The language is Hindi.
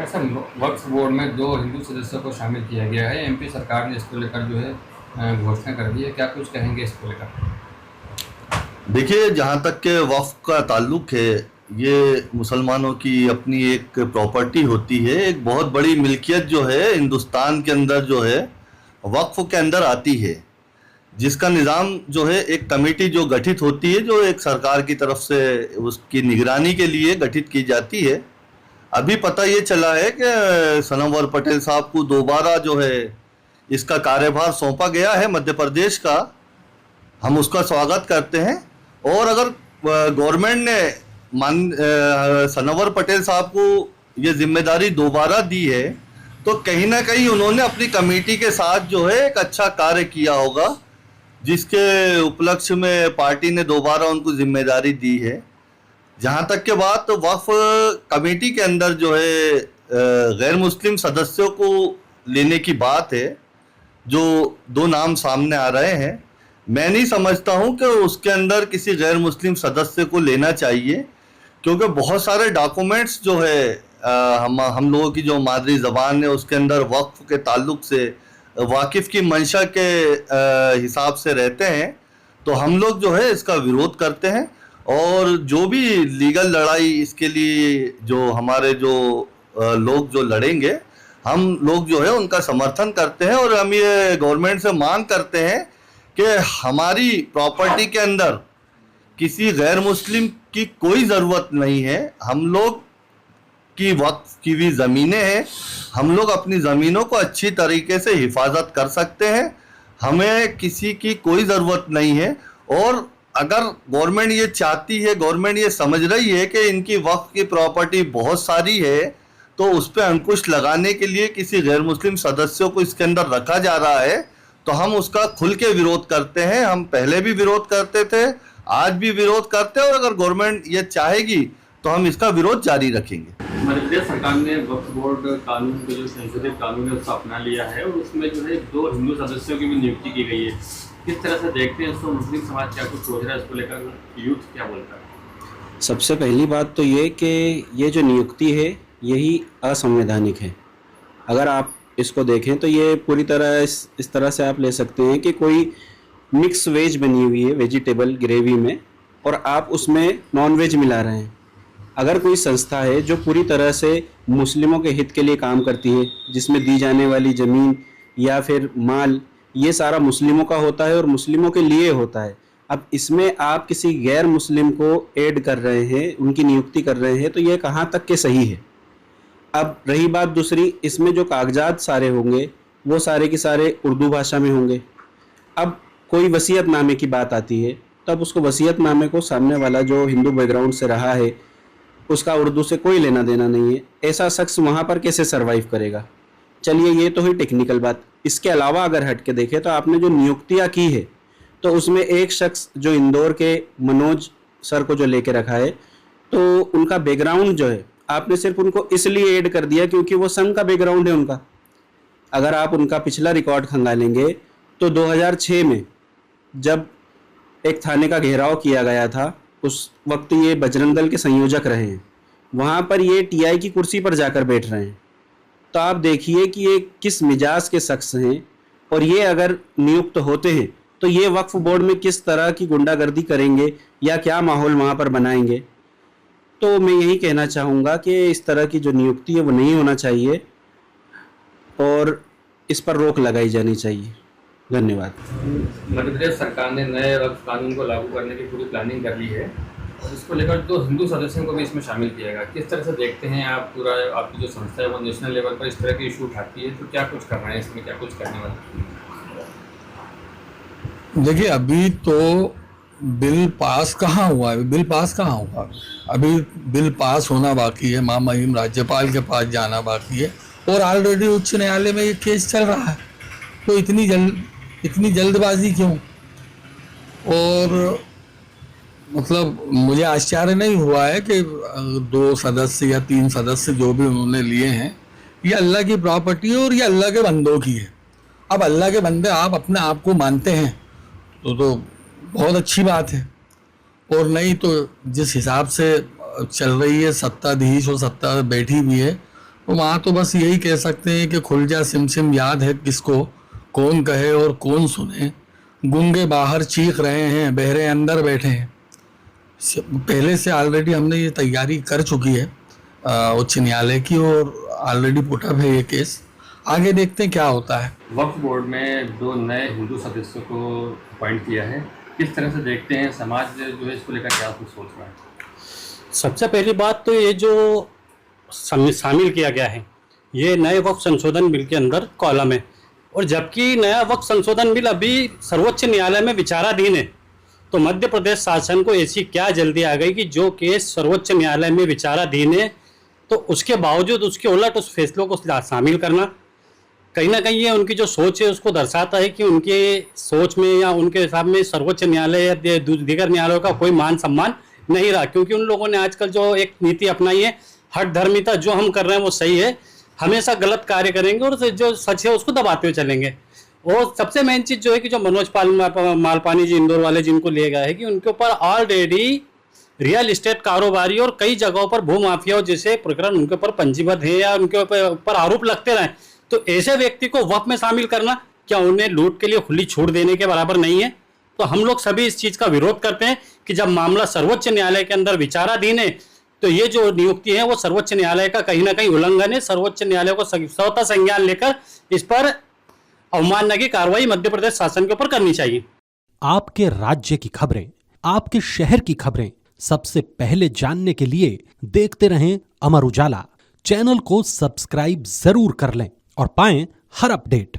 ऐसा वक्फ बोर्ड में 2 हिंदू सदस्यों को शामिल किया गया है। एमपी सरकार ने इसको लेकर जो है घोषणा कर दी है। क्या कुछ कहेंगे इसको लेकर? देखिए, जहाँ तक के वक्फ का ताल्लुक है, ये मुसलमानों की अपनी एक प्रॉपर्टी होती है। एक बहुत बड़ी मिल्कियत जो है हिंदुस्तान के अंदर जो है वक्फ के अंदर आती है, जिसका निज़ाम जो है एक कमेटी जो गठित होती है, जो एक सरकार की तरफ से उसकी निगरानी के लिए गठित की जाती है। अभी पता ये चला है कि सनमवर पटेल साहब को दोबारा जो है इसका कार्यभार सौंपा गया है मध्य प्रदेश का। हम उसका स्वागत करते हैं। और अगर गवर्नमेंट ने सनवर पटेल साहब को ये जिम्मेदारी दोबारा दी है, तो कहीं ना कहीं उन्होंने अपनी कमेटी के साथ जो है एक अच्छा कार्य किया होगा, जिसके उपलक्ष्य में पार्टी ने दोबारा उनको जिम्मेदारी दी है। जहाँ तक के बात वक्फ कमेटी के अंदर जो है गैर मुस्लिम सदस्यों को लेने की बात है, जो 2 नाम सामने आ रहे हैं, मैं नहीं समझता हूं कि उसके अंदर किसी गैर मुस्लिम सदस्य को लेना चाहिए, क्योंकि बहुत सारे डॉक्यूमेंट्स जो है हम लोगों की जो मादरी ज़बान है उसके अंदर वक्फ के ताल्लुक से वाकिफ़ की मंशा के हिसाब से रहते हैं। तो हम लोग जो है इसका विरोध करते हैं, और जो भी लीगल लड़ाई इसके लिए जो हमारे जो लोग जो लड़ेंगे, हम लोग जो है उनका समर्थन करते हैं। और हम ये गवर्नमेंट से मांग करते हैं कि हमारी प्रॉपर्टी के अंदर किसी गैर मुस्लिम की कोई ज़रूरत नहीं है। हम लोग की वक्फ की भी ज़मीनें हैं, हम लोग अपनी ज़मीनों को अच्छी तरीके से हिफाजत कर सकते हैं। हमें किसी की कोई ज़रूरत नहीं है। और अगर गवर्नमेंट ये चाहती है, गवर्नमेंट ये समझ रही है कि इनकी वक्फ की प्रॉपर्टी बहुत सारी है, तो उस पर अंकुश लगाने के लिए किसी गैर मुस्लिम सदस्यों को इसके अंदर रखा जा रहा है, तो हम उसका खुल के विरोध करते हैं। हम पहले भी विरोध करते थे, आज भी विरोध करते हैं, और अगर गवर्नमेंट ये चाहेगी तो हम इसका विरोध जारी रखेंगे। मध्य प्रदेश सरकार ने वक्फ बोर्ड कानून के जो संशोधित कानून है उसको अपना लिया है, और उसमें जो है 2 हिंदू सदस्यों की भी नियुक्ति की गई है। किस तरह से देखते हैं इसको? मुस्लिम समाज क्या कुछ सोच रहा है इसको लेकर? यूथ क्या बोलता है? सबसे पहली बात तो ये कि ये जो नियुक्ति है यही असंवैधानिक है। अगर आप इसको देखें तो ये पूरी तरह इस तरह से आप ले सकते हैं कि कोई मिक्स वेज बनी हुई है, वेजिटेबल ग्रेवी में, और आप उसमें नॉन वेज मिला रहे हैं। अगर कोई संस्था है जो पूरी तरह से मुस्लिमों के हित के लिए काम करती है, जिसमें दी जाने वाली ज़मीन या फिर माल ये सारा मुस्लिमों का होता है और मुस्लिमों के लिए होता है, अब इसमें आप किसी गैर मुस्लिम को ऐड कर रहे हैं, उनकी नियुक्ति कर रहे हैं, तो ये कहाँ तक के सही है। अब रही बात दूसरी, इसमें जो कागजात सारे होंगे वो सारे के सारे उर्दू भाषा में होंगे। अब कोई वसीयतनामे की बात आती है, तब उसको वसीयतनामे को सामने वाला जो हिंदू बैकग्राउंड से रहा है उसका उर्दू से कोई लेना देना नहीं है, ऐसा शख्स वहाँ पर कैसे सरवाइव करेगा। चलिए, ये तो हुई टेक्निकल बात। इसके अलावा अगर हट के देखें तो आपने जो नियुक्तियाँ की है, तो उसमें एक शख्स जो इंदौर के मनोज सर को जो लेके रखा है, तो उनका बैकग्राउंड जो है आपने सिर्फ उनको इसलिए ऐड कर दिया क्योंकि वो संघ का बैकग्राउंड है उनका। अगर आप उनका पिछला रिकॉर्ड खंगालेंगे तो 2006 में जब एक थाने का घेराव किया गया था, उस वक्त ये बजरंग दल के संयोजक रहे हैं, वहाँ पर ये टीआई की कुर्सी पर जाकर बैठ रहे हैं। तो आप देखिए कि ये किस मिजाज के शख्स हैं, और ये अगर नियुक्त होते हैं तो ये वक्फ बोर्ड में किस तरह की गुंडागर्दी करेंगे या क्या माहौल वहाँ पर बनाएंगे। तो मैं यही कहना चाहूँगा कि इस तरह की जो नियुक्ति है वो नहीं होना चाहिए और इस पर रोक लगाई जानी चाहिए। धन्यवाद। मध्य प्रदेश सरकार ने नए वक्फ कानून को लागू करने की पूरी प्लानिंग कर ली है, और इसको लेकर 2 हिंदू सदस्यों को भी इसमें शामिल किया गया। किस तरह से देखते हैं आप? पूरा आपकी जो संस्था है वो नेशनल लेवल पर इस तरह की इशू उठाती है, तो क्या कुछ कर रहे हैं इसमें, क्या कुछ करने वाले? देखिए, अभी तो बिल पास कहाँ हुआ है? बिल पास कहाँ हुआ? अभी बिल पास होना बाकी है, महामहिम राज्यपाल के पास जाना बाकी है, और ऑलरेडी उच्च न्यायालय में ये केस चल रहा है। तो इतनी जल्दबाजी क्यों? और मतलब मुझे आश्चर्य नहीं हुआ है कि 2 सदस्य या 3 सदस्य जो भी उन्होंने लिए हैं, ये अल्लाह की प्रॉपर्टी है और ये अल्लाह के बंदों की है। अब अल्लाह के बंदे आप अपने आप को मानते हैं तो बहुत अच्छी बात है, और नहीं तो जिस हिसाब से चल रही है सत्ताधीश और सत्ता बैठी हुई है, तो वहाँ तो बस यही कह सकते हैं कि खुल जा सिमसिम याद है किसको, कौन कहे और कौन सुने, गूंगे बाहर चीख रहे हैं, बहरे अंदर बैठे हैं। पहले से ऑलरेडी हमने ये तैयारी कर चुकी है उच्च न्यायालय की, और ऑलरेडी पुट अप है ये केस। आगे देखते हैं क्या होता है। वक्फ बोर्ड में 2 नए हिंदू सदस्यों को अपॉइंट किया है, किस तरह से देखते हैं, समाज जो है इसको लेकर क्या कुछ सोच रहा है? सबसे पहली बात तो ये जो शामिल किया गया है ये नए वक्फ संशोधन बिल के अंदर कॉलम है, और जबकि नया वक्फ संशोधन बिल अभी सर्वोच्च न्यायालय में विचाराधीन है, तो मध्य प्रदेश शासन को ऐसी क्या जल्दी आ गई कि जो केस सर्वोच्च न्यायालय में विचाराधीन है तो उसके बावजूद उसके उलट उस फैसलों को शामिल करना, कहीं ना कहीं ये उनकी जो सोच है उसको दर्शाता है कि उनके सोच में या उनके हिसाब में सर्वोच्च न्यायालय या दीगर न्यायालयों का कोई मान सम्मान नहीं रहा। क्योंकि उन लोगों ने आजकल जो एक नीति अपनाई है हठ धर्मिता, जो हम कर रहे हैं वो सही है, हमेशा गलत कार्य करेंगे और जो सच है उसको दबाते हुए चलेंगे। और सबसे मेन चीज़ जो है कि जो मनोज मालपानी जी इंदौर वाले जिनको लिए गए हैं कि उनके ऊपर ऑलरेडी रियल इस्टेट कारोबारी और कई जगहों पर भूमाफियाओं जैसे प्रकरण उनके ऊपर पंजीबद्ध है या उनके ऊपर आरोप लगते रहे, तो ऐसे व्यक्ति को वक्फ में शामिल करना क्या उन्हें लूट के लिए खुली छूट देने के बराबर नहीं है? तो हम लोग सभी इस चीज़ का विरोध करते हैं कि जब मामला सर्वोच्च न्यायालय के अंदर विचाराधीन है तो ये जो नियुक्ति है वो सर्वोच्च न्यायालय का कहीं ना कहीं उल्लंघन है। सर्वोच्च न्यायालय को स्वतः संज्ञान लेकर इस पर अवमानना की कार्रवाई मध्य प्रदेश शासन के ऊपर करनी चाहिए। आपके राज्य की खबरें, आपके शहर की खबरें सबसे पहले जानने के लिए देखते रहें अमर उजाला। चैनल को सब्सक्राइब जरूर कर लें और पाएं हर अपडेट।